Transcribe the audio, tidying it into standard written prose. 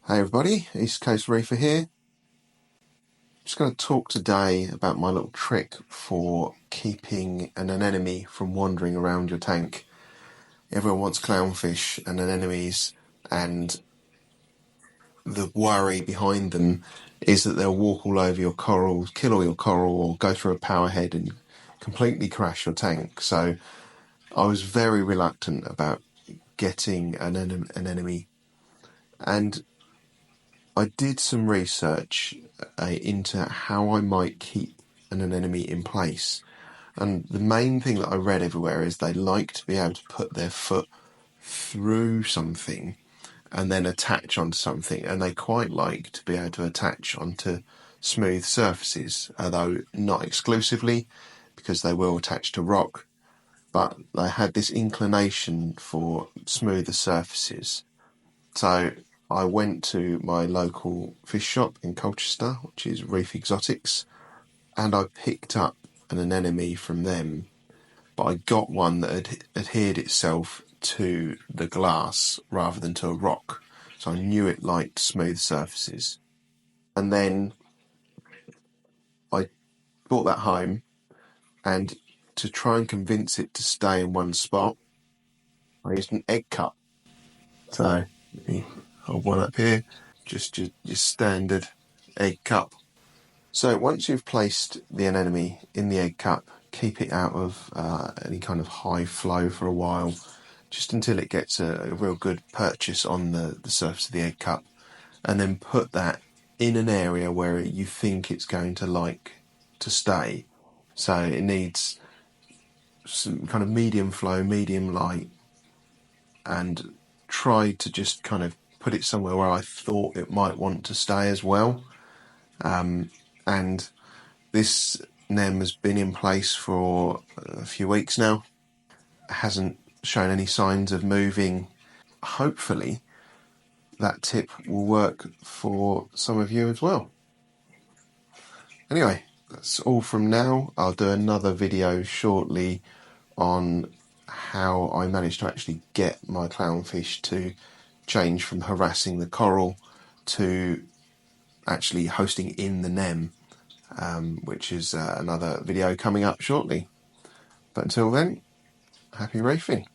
Hey everybody, East Coast Reefer here. Just going to talk today about my little trick for keeping an anemone from wandering around your tank. Everyone wants clownfish and anemones, and the worry behind them is that they'll walk all over your corals, kill all your coral, or go through a power head and completely crash your tank. So I was very reluctant about getting an anemone, and I did some research into how I might keep an anemone in place. And the main thing that I read everywhere is they like to be able to put their foot through something and then attach onto something. And they quite like to be able to attach onto smooth surfaces, although not exclusively, because they will attach to rock. But they had this inclination for smoother surfaces. So I went to my local fish shop in Colchester, which is Reef Exotics, and I picked up an anemone from them. But I got one that had adhered itself to the glass rather than to a rock. So I knew it liked smooth surfaces. And then I brought that home, and to try and convince it to stay in one spot, I used an egg cup. So you hold one up here, just your standard egg cup. So once you've placed the anemone in the egg cup, keep it out of any kind of high flow for a while, just until it gets a real good purchase on the surface of the egg cup, and then put that in an area where you think it's going to like to stay. So it needs some kind of medium flow, medium light, and try to just kind of put it somewhere where I thought it might want to stay as well. And this NEM has been in place for a few weeks now. It hasn't shown any signs of moving. Hopefully that tip will work for some of you as well. Anyway, that's all from now. I'll do another video shortly on how I managed to actually get my clownfish to change from harassing the coral to actually hosting in the NEM, which is another video coming up shortly. But until then, happy reefing.